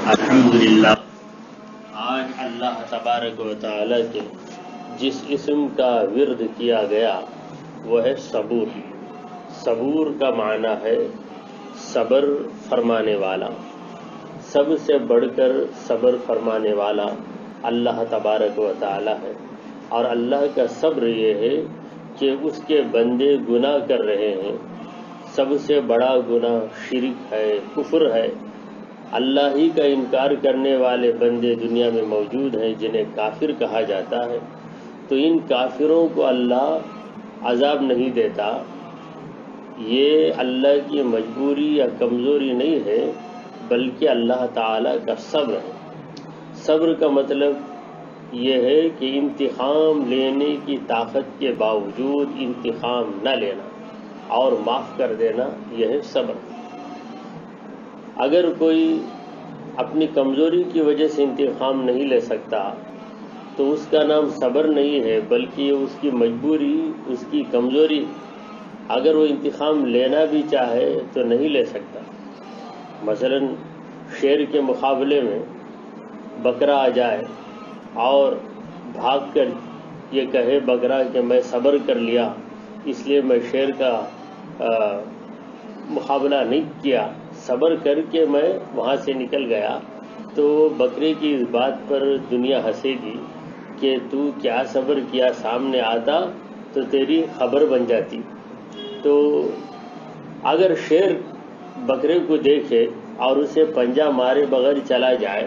الحمدللہ آج اللہ تبارک و تعالی کے جس اسم کا ورد کیا گیا وہ ہے صبور۔ صبور کا معنی ہے صبر فرمانے والا۔ سب سے بڑھ کر صبر فرمانے والا اللہ تبارک و تعالی ہے، اور اللہ کا صبر یہ ہے کہ اس کے بندے گناہ کر رہے ہیں۔ سب سے بڑا گناہ شرک ہے، کفر ہے۔ اللہ ہی کا انکار کرنے والے بندے دنیا میں موجود ہیں جنہیں کافر کہا جاتا ہے، تو ان کافروں کو اللہ عذاب نہیں دیتا۔ یہ اللہ کی مجبوری یا کمزوری نہیں ہے، بلکہ اللہ تعالیٰ کا صبر ہے۔ صبر کا مطلب یہ ہے کہ انتقام لینے کی طاقت کے باوجود انتقام نہ لینا اور معاف کر دینا، یہ ہے صبر۔ اگر کوئی اپنی کمزوری کی وجہ سے انتقام نہیں لے سکتا تو اس کا نام صبر نہیں ہے، بلکہ اس کی مجبوری، اس کی کمزوری۔ اگر وہ انتقام لینا بھی چاہے تو نہیں لے سکتا۔ مثلا شیر کے مقابلے میں بکرا آ جائے اور بھاگ کر یہ کہے بکرا کہ میں صبر کر لیا، اس لیے میں شیر کا مقابلہ نہیں کیا، صبر کر کے میں وہاں سے نکل گیا، تو بکرے کی اس بات پر دنیا ہنسے گی کہ تو کیا صبر کیا، سامنے آتا تو تیری خبر بن جاتی۔ تو اگر شیر بکرے کو دیکھے اور اسے پنجہ مارے بغیر چلا جائے،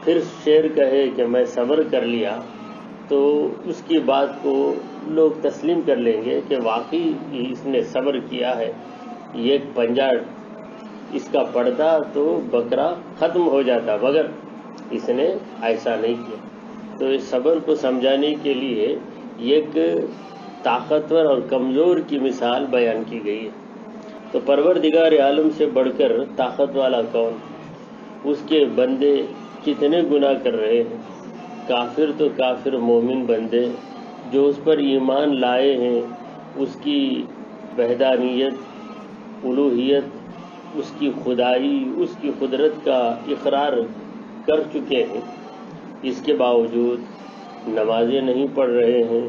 پھر شیر کہے کہ میں صبر کر لیا، تو اس کی بات کو لوگ تسلیم کر لیں گے کہ واقعی اس نے صبر کیا ہے۔ یہ پنجہ اس کا پڑتا تو بکرا ختم ہو جاتا، مگر اس نے ایسا نہیں کیا۔ تو اس صبر کو سمجھانے کے لیے ایک طاقتور اور کمزور کی مثال بیان کی گئی ہے۔ تو پروردگار عالم سے بڑھ کر طاقت والا کون؟ اس کے بندے کتنے گناہ کر رہے ہیں۔ کافر تو کافر، مومن بندے جو اس پر ایمان لائے ہیں، اس کی وحدانیت، الوہیت، اس کی خدائی، اس کی قدرت کا اقرار کر چکے ہیں، اس کے باوجود نمازیں نہیں پڑھ رہے ہیں،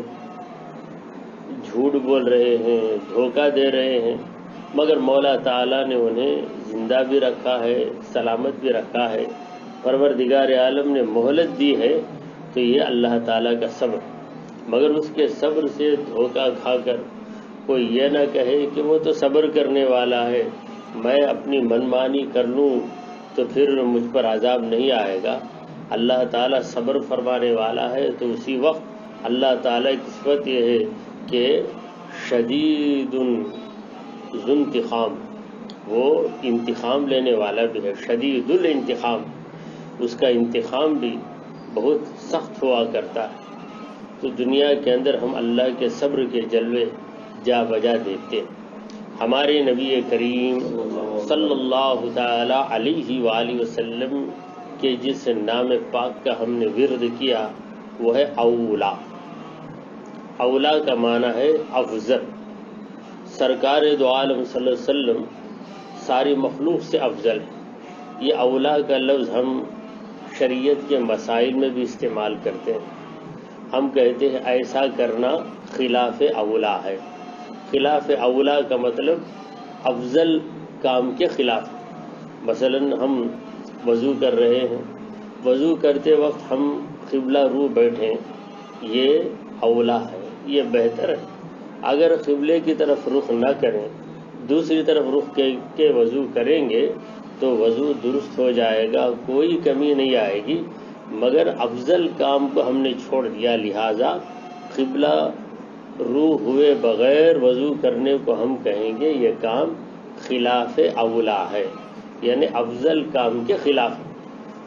جھوٹ بول رہے ہیں، دھوکہ دے رہے ہیں، مگر مولا تعالیٰ نے انہیں زندہ بھی رکھا ہے، سلامت بھی رکھا ہے، پروردگار عالم نے مہلت دی ہے۔ تو یہ اللہ تعالیٰ کا صبر، مگر اس کے صبر سے دھوکہ کھا کر کوئی یہ نہ کہے کہ وہ تو صبر کرنے والا ہے، میں اپنی منمانی کر لوں تو پھر مجھ پر عذاب نہیں آئے گا۔ اللہ تعالیٰ صبر فرمانے والا ہے، تو اسی وقت اللہ تعالیٰ کی صفت یہ ہے کہ شدید ذو انتقام، وہ انتقام لینے والا بھی ہے، شدید الانتقام، اس کا انتقام بھی بہت سخت ہوا کرتا ہے۔ تو دنیا کے اندر ہم اللہ کے صبر کے جلوے جا بجا دیکھتے ہیں۔ ہمارے نبی کریم صلی اللہ تعالی علیہ وآلہ وسلم کے جس نام پاک کا ہم نے ورد کیا وہ ہے اولا۔ اولا کا معنی ہے افضل۔ سرکار دو عالم صلی اللہ علیہ وسلم ساری مخلوق سے افضل ہے۔ یہ اولا کا لفظ ہم شریعت کے مسائل میں بھی استعمال کرتے ہیں۔ ہم کہتے ہیں ایسا کرنا خلاف اولا ہے۔ خلاف اولا کا مطلب افضل کام کے خلاف۔ مثلا ہم وضو کر رہے ہیں، وضو کرتے وقت ہم قبلہ رو بیٹھیں، یہ اولا ہے، یہ بہتر ہے۔ اگر قبلے کی طرف رخ نہ کریں، دوسری طرف رخ کے وضو کریں گے تو وضو درست ہو جائے گا، کوئی کمی نہیں آئے گی، مگر افضل کام کو ہم نے چھوڑ دیا، لہٰذا قبلہ رو ہوئے بغیر وضو کرنے کو ہم کہیں گے یہ کام خلاف اولا ہے، یعنی افضل کام کے خلاف۔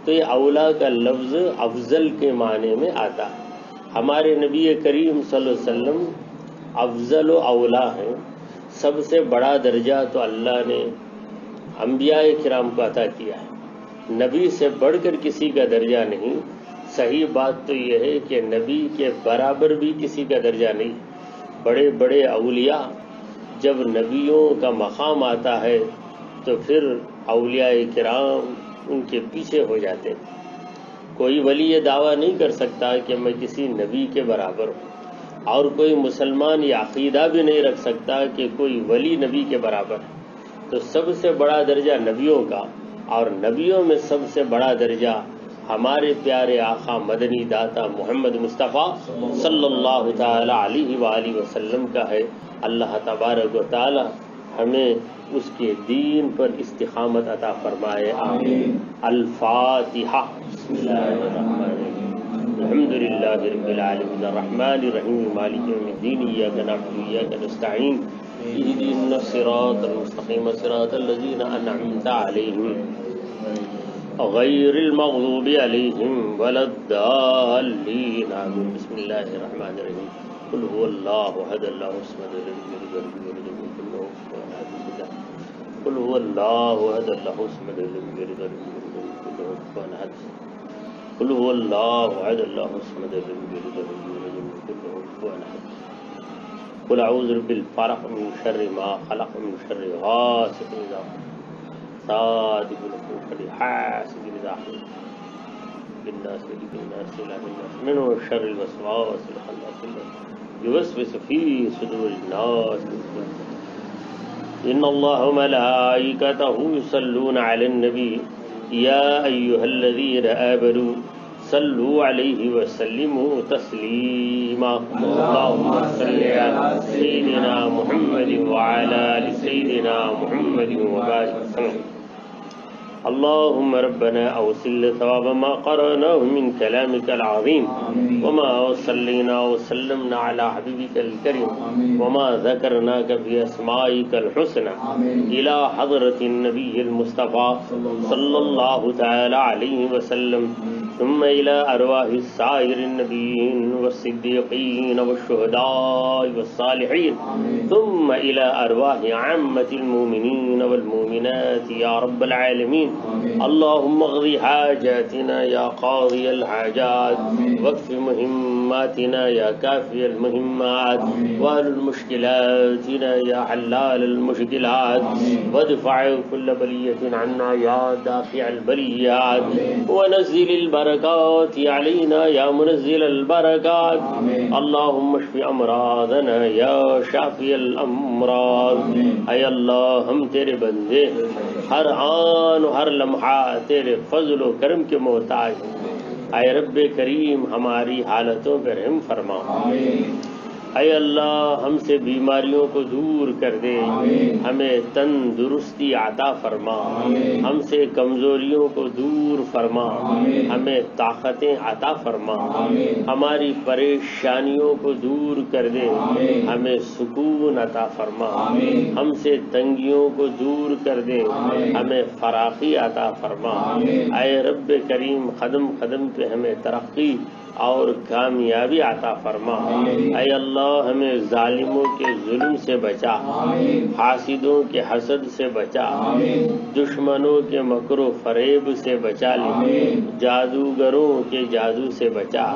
تو یہ اولا کا لفظ افضل کے معنی میں آتا ہے۔ ہمارے نبی کریم صلی اللہ علیہ وسلم افضل و اولا ہیں۔ سب سے بڑا درجہ تو اللہ نے انبیاء کرام کو عطا کیا ہے، نبی سے بڑھ کر کسی کا درجہ نہیں۔ صحیح بات تو یہ ہے کہ نبی کے برابر بھی کسی کا درجہ نہیں۔ بڑے بڑے اولیاء، جب نبیوں کا مقام آتا ہے تو پھر اولیاء کرام ان کے پیچھے ہو جاتے ہیں۔ کوئی ولی یہ دعویٰ نہیں کر سکتا کہ میں کسی نبی کے برابر ہوں، اور کوئی مسلمان یہ عقیدہ بھی نہیں رکھ سکتا کہ کوئی ولی نبی کے برابر ہے۔ تو سب سے بڑا درجہ نبیوں کا، اور نبیوں میں سب سے بڑا درجہ ہمارے پیارے آقا مدنی داتا محمد مصطفیٰ صلی اللہ تعالی علیہ وآلہ وسلم کا ہے۔ اللہ تبارک و تعالی ہمیں اس کے دین پر استقامت عطا فرمائے، آمین۔ الفاتحہ۔ بسم اللہ الرحمن الرحیم، الحمد للہ رب العالمین، الرحمن الرحیم، مالک یوم الدین، ایاک نعبد وایاک نستعین، اهدنا الصراط المستقیم، صراط الذین انعمت علیہم غیر المغضوب علیہم ولا الضالین، آمین۔ بسم اللہ الرحمن الرحیم، قل هو اللہ احد اللہ الصمد لم یلد ولم یولد ولم یکن له کفوا احد، قل هو اللہ احد اللہ الصمد لم یلد ولم یولد ولم یکن له کفوا احد، قل هو اللہ احد اللہ الصمد لم یلد ولم یولد ولم یکن له کفوا احد، قل اعوذ برب الفلق من شر ما خلق، من شر غاسق اذا وقب، صادق من شر حاسد اذا حسد، بالناس ملك الناس اله الناس، من شر الوسواس الخناس الذي يوسوس في صدور الناس، ان الله وملائكته يصلون على النبي يا ايها الذين امنوا صلوا عليه وسلموا تسليما، اللهم صل على سيدنا محمد وعلى آل سيدنا محمد وبارك وسلم، اللهم ربنا أوصل ثواب ما قرأناه من كلامك العظيم، وما صلينا وسلمنا على حبيبك الكريم، وما ذكرناك في أسمائك الحسنى إلى حضرة النبي المصطفى صلى الله تعالى عليه وسلم، ثم إلى أرواح السائر النبيين والصديقين والشهداء والصالحين، ثم إلى أرواح عامة المؤمنين والمؤمنات يا رب العالمين، اللهم اقض حاجاتنا يا قاضي الحاجات، واكف مهماتنا يا كافي المهمات، واهل المشكلاتنا يا حلال المشكلات، وادفع كل بلية عنا يا دافع البليات، ونزل البركات علينا يا منزل البركات، اللهم اشف امراضنا يا شافي الامراض۔ اے اللہ، ہم تیرے بندے ہر آن و ہر لمحہ تیرے فضل و کرم کے محتاج ہیں، اے رب کریم ہماری حالتوں پر رحم فرما، اے اللہ ہم سے بیماریوں کو دور کر دے، ہمیں تندرستی عطا فرما، ہم سے کمزوریوں کو دور فرما، ہمیں طاقتیں عطا فرما، ہماری پریشانیوں کو دور کر دے، ہمیں سکون عطا فرما، ہم سے تنگیوں کو دور کر دے، ہمیں فراخی عطا فرما، اے رب کریم قدم قدم پہ ہمیں ترقی اور کامیابی عطا فرما، اے اللہ ہمیں ظالموں کے ظلم سے بچا، حاسدوں کے حسد سے بچا، دشمنوں کے مکر و فریب سے بچا لے، جادوگروں کے جادو سے بچا،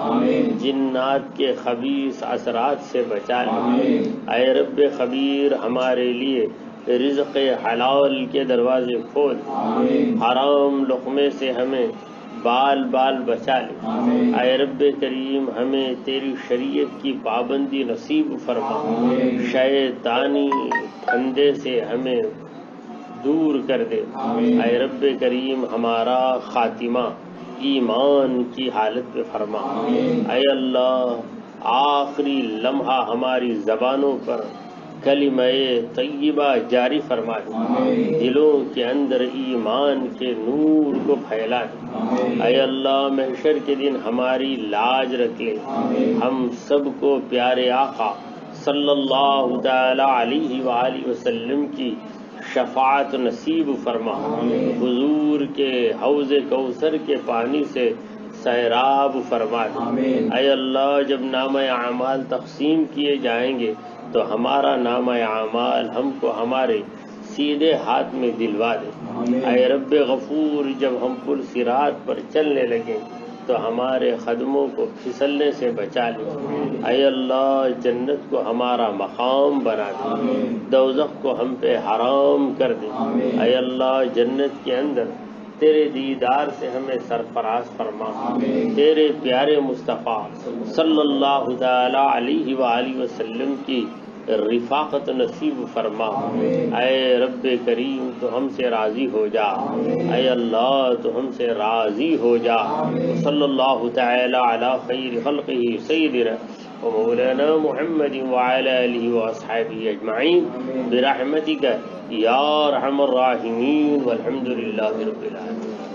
جنات کے خبیث اثرات سے بچا لے، اے رب خبیر ہمارے لیے رزق حلال کے دروازے کھول، حرام لقمے سے ہمیں بال بال بچا لے، اے رب کریم ہمیں تیری شریعت کی پابندی نصیب فرما، شیطانی پھندے سے ہمیں دور کر دے، اے رب کریم ہمارا خاتمہ ایمان کی حالت پہ فرما، اے اللہ آخری لمحہ ہماری زبانوں پر کلمہ طیبہ جاری فرما دے، دلوں کے اندر ایمان کے نور کو پھیلا دے، اے اللہ محشر کے دن ہماری لاج رکھ لے، ہم سب کو پیارے آقا صلی اللہ تعالی علیہ وآلہ وسلم کی شفاعت نصیب فرما، حضور کے حوض کوثر کے پانی سے سیراب فرما دے، اے اللہ جب نامہ اعمال تقسیم کیے جائیں گے تو ہمارا نامہ اعمال ہم کو ہمارے سیدھے ہاتھ میں دلوا دے، اے رب غفور جب ہم پل صراط پر چلنے لگیں تو ہمارے قدموں کو پھسلنے سے بچا لے، اے اللہ جنت کو ہمارا مقام بنا دے، دوزخ کو ہم پہ حرام کر دے، اے اللہ جنت کے اندر تیرے دیدار سے ہمیں سرفراز فرما، تیرے پیارے مصطفیٰ صلی اللہ تعالی علیہ وآلہ وسلم کی رفاقت نصیب فرما۔ اے رب کریم تو ہم سے راضی ہو جا، اے اللہ تو ہم سے راضی ہو جا۔ صلی اللہ تعالی علی خیر خلقہ سیدنا ومولانا محمد وعلى آلہ واصحابہ اجمعین برحمتک یا ارحم الراحمین، والحمد للہ رب العالمین۔